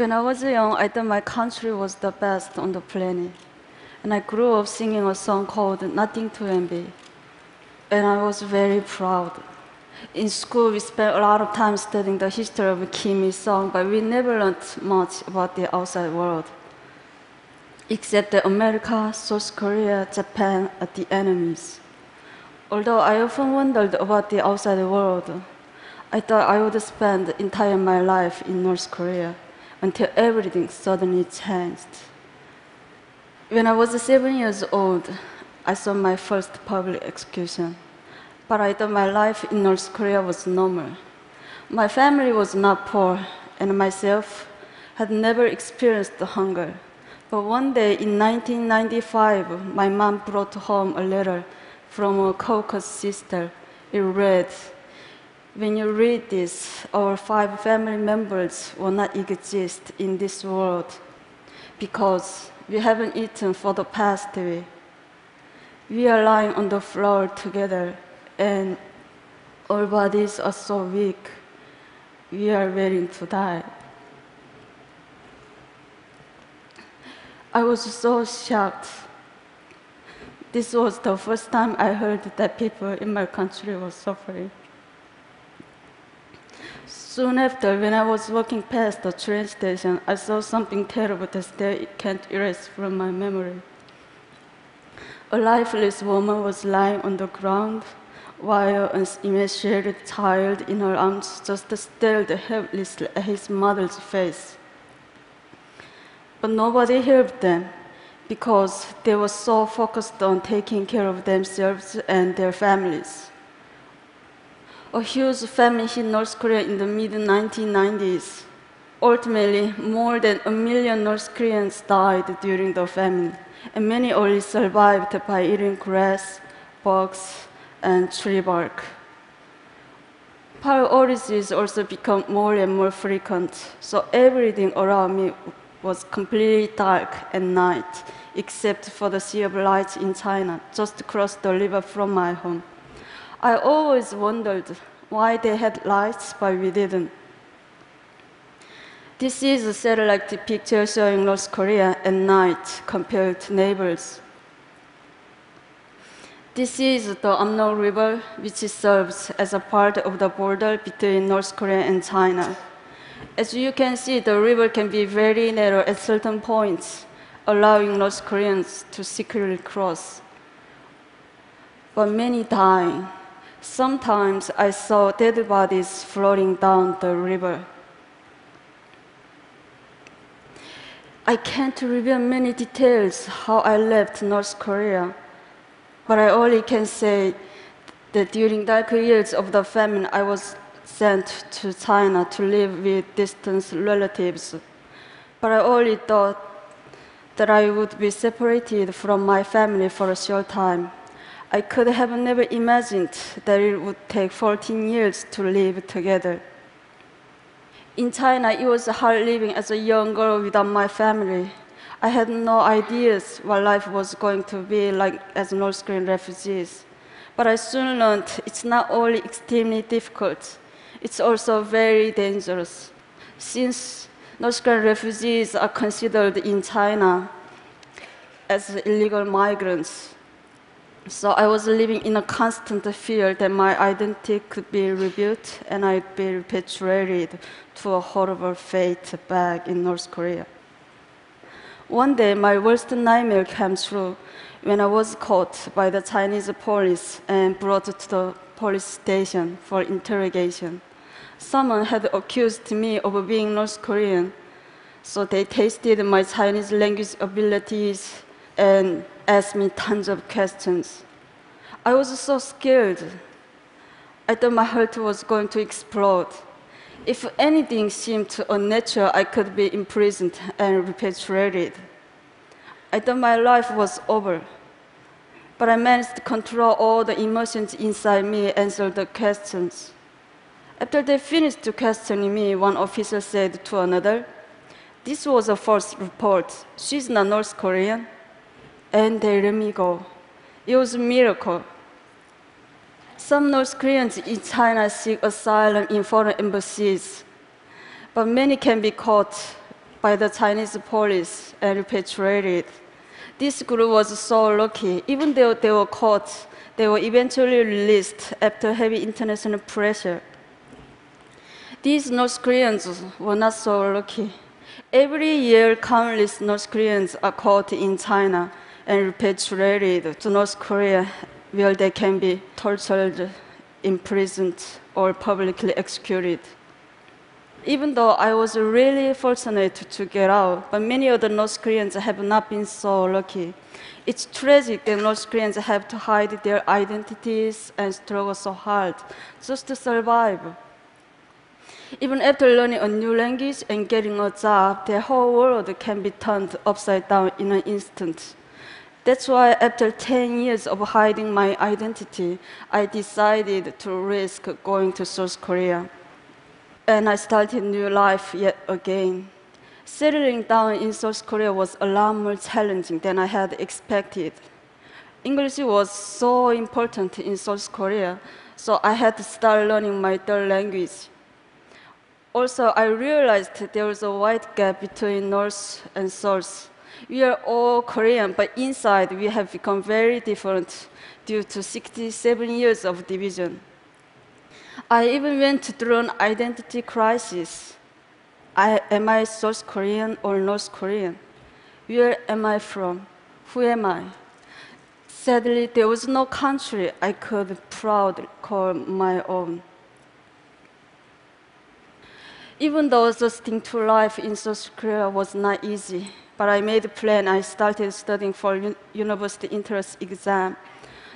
When I was young, I thought my country was the best on the planet. And I grew up singing a song called Nothing to Envy. And I was very proud. In school, we spent a lot of time studying the history of Kim Il-sung, but we never learned much about the outside world. Except that America, South Korea, Japan are the enemies. Although I often wondered about the outside world, I thought I would spend the entire my life in North Korea until everything suddenly changed. When I was 7 years old, I saw my first public execution. But I thought my life in North Korea was normal. My family was not poor, and myself had never experienced hunger. But one day in 1995, my mom brought home a letter from a Caucasus sister. It read, "When you read this, our 5 family members will not exist in this world because we haven't eaten for the past week. We are lying on the floor together, and our bodies are so weak. We are waiting to die." I was so shocked. This was the first time I heard that people in my country were suffering. Soon after, when I was walking past the train station, I saw something terrible that I can't erase from my memory. A lifeless woman was lying on the ground, while an emaciated child in her arms just stared helplessly at his mother's face. But nobody helped them because they were so focused on taking care of themselves and their families. A huge famine hit North Korea in the mid-1990s. Ultimately, more than 1 million North Koreans died during the famine, and many only survived by eating grass, bugs, and tree bark. Power outages also become more and more frequent, so everything around me was completely dark at night, except for the Sea of Lights in China, just across the river from my home. I always wondered why they had lights, but we didn't. This is a satellite picture showing North Korea at night compared to neighbors. This is the Amno River, which serves as a part of the border between North Korea and China. As you can see, the river can be very narrow at certain points, allowing North Koreans to secretly cross. But many dying. Sometimes I saw dead bodies floating down the river. I can't reveal many details how I left North Korea, but I only can say that during dark years of the famine, I was sent to China to live with distant relatives. But I only thought that I would be separated from my family for a short time. I could have never imagined that it would take 14 years to live together. In China, it was hard living as a young girl without my family. I had no ideas what life was going to be like as North Korean refugees. But I soon learned it's not only extremely difficult, it's also very dangerous. Since North Korean refugees are considered in China as illegal migrants, so I was living in a constant fear that my identity could be revealed and I'd be repatriated to a horrible fate back in North Korea. One day, my worst nightmare came true when I was caught by the Chinese police and brought to the police station for interrogation. Someone had accused me of being North Korean, so they tested my Chinese language abilities and asked me tons of questions. I was so scared. I thought my heart was going to explode. If anything seemed unnatural, I could be imprisoned and repatriated. I thought my life was over. But I managed to control all the emotions inside me and answer the questions. After they finished questioning me, one officer said to another, "This was a false report. She's not North Korean." And they let me go. It was a miracle. Some North Koreans in China seek asylum in foreign embassies, but many can be caught by the Chinese police and repatriated. This group was so lucky. Even though they were caught, they were eventually released after heavy international pressure. These North Koreans were not so lucky. Every year, countless North Koreans are caught in China and repatriated to North Korea, where they can be tortured, imprisoned, or publicly executed. Even though I was really fortunate to get out, but many other North Koreans have not been so lucky. It's tragic that North Koreans have to hide their identities and struggle so hard just to survive. Even after learning a new language and getting a job, their whole world can be turned upside down in an instant. That's why after 10 years of hiding my identity, I decided to risk going to South Korea. And I started a new life yet again. Settling down in South Korea was a lot more challenging than I had expected. English was so important in South Korea, so I had to start learning my third language. Also, I realized there was a wide gap between North and South. We are all Korean, but inside we have become very different due to 67 years of division. I even went through an identity crisis. Am I South Korean or North Korean? Where am I from? Who am I? Sadly, there was no country I could proudly call my own. Even though adjusting to life in South Korea was not easy, but I made a plan. I started studying for university entrance exam.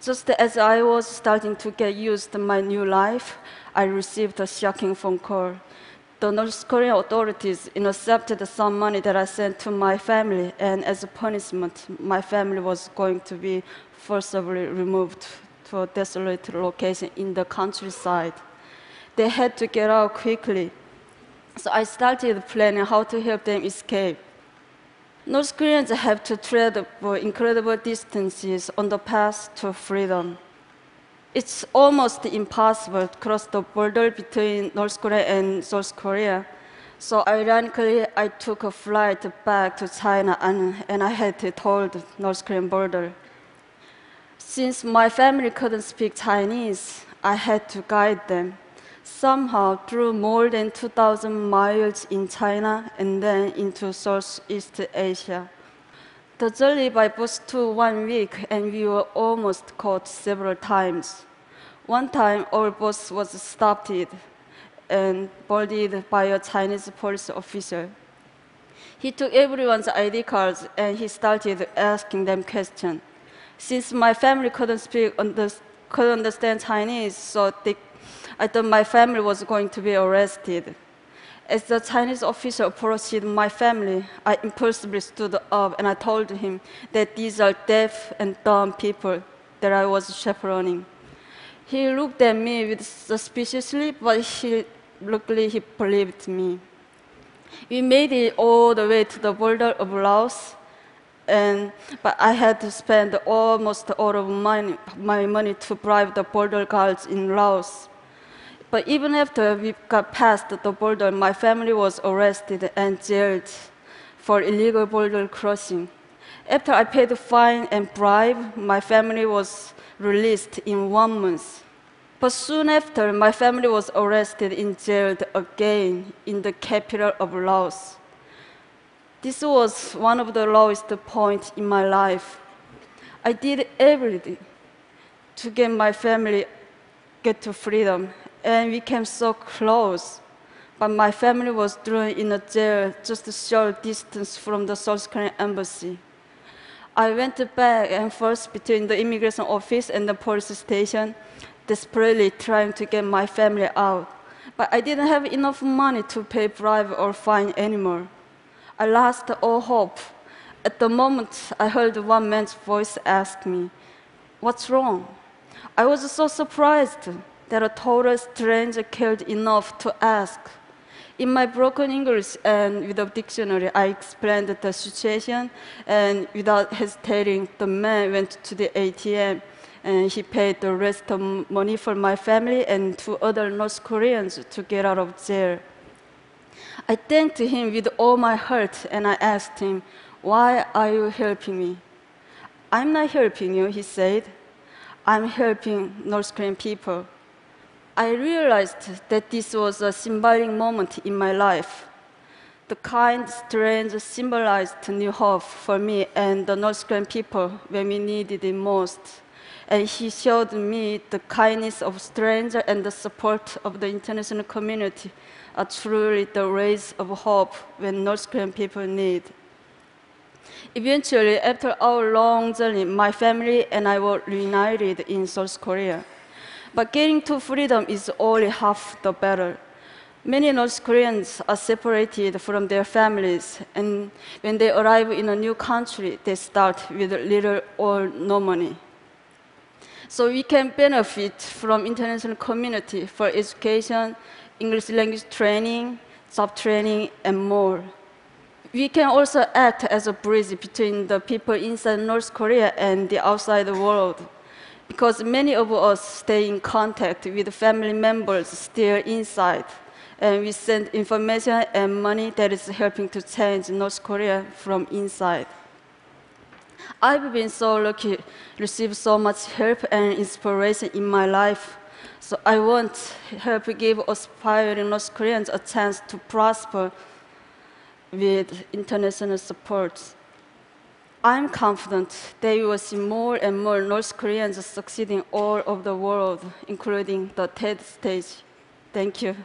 Just as I was starting to get used to my new life, I received a shocking phone call. The North Korean authorities intercepted some money that I sent to my family, and as a punishment, my family was going to be forcibly removed to a desolate location in the countryside. They had to get out quickly. So I started planning how to help them escape. North Koreans have to travel incredible distances on the path to freedom. It's almost impossible to cross the border between North Korea and South Korea. So ironically, I took a flight back to China and I had to told the North Korean border. Since my family couldn't speak Chinese, I had to guide them. Somehow, through more than 2,000 miles in China and then into Southeast Asia. The journey by bus took 1 week, and we were almost caught several times. One time, our bus was stopped and boarded by a Chinese police officer. He took everyone's ID cards and he started asking them questions. Since my family couldn't understand Chinese, so I thought my family was going to be arrested. As the Chinese officer approached my family, I impulsively stood up and I told him that these are deaf and dumb people that I was chaperoning. He looked at me with suspiciously, but luckily he believed me. We made it all the way to the border of Laos, but I had to spend almost all of my money to bribe the border guards in Laos. But even after we got past the border, my family was arrested and jailed for illegal border crossing. After I paid the fine and bribe, my family was released in 1 month. But soon after, my family was arrested and jailed again in the capital of Laos. This was one of the lowest points in my life. I did everything to get my family to freedom, and we came so close. But my family was thrown in a jail just a short distance from the South Korean embassy. I went back and forth between the immigration office and the police station, desperately trying to get my family out. But I didn't have enough money to pay bribe or fine anymore. I lost all hope. At the moment, I heard one man's voice ask me, "What's wrong?" I was so surprised that a total stranger cared enough to ask. In my broken English and with a dictionary, I explained the situation, and without hesitating, the man went to the ATM and he paid the rest of money for my family and 2 other North Koreans to get out of jail. I thanked him with all my heart, and I asked him, "Why are you helping me?" "I'm not helping you," he said. "I'm helping North Korean people." I realized that this was a symbolic moment in my life. The kind strange symbolized new hope for me and the North Korean people when we needed it most. And he showed me the kindness of strangers and the support of the international community are truly the rays of hope when North Korean people need. Eventually, after our long journey, my family and I were reunited in South Korea. But getting to freedom is only half the battle. Many North Koreans are separated from their families, and when they arrive in a new country, they start with little or no money. So we can benefit from international community for education, English language training, job training, and more. We can also act as a bridge between the people inside North Korea and the outside world, because many of us stay in contact with family members still inside, and we send information and money that is helping to change North Korea from inside. I've been so lucky to receive so much help and inspiration in my life. So I want to help give aspiring North Koreans a chance to prosper with international support. I'm confident that we will see more and more North Koreans succeeding all over the world, including the TED stage. Thank you.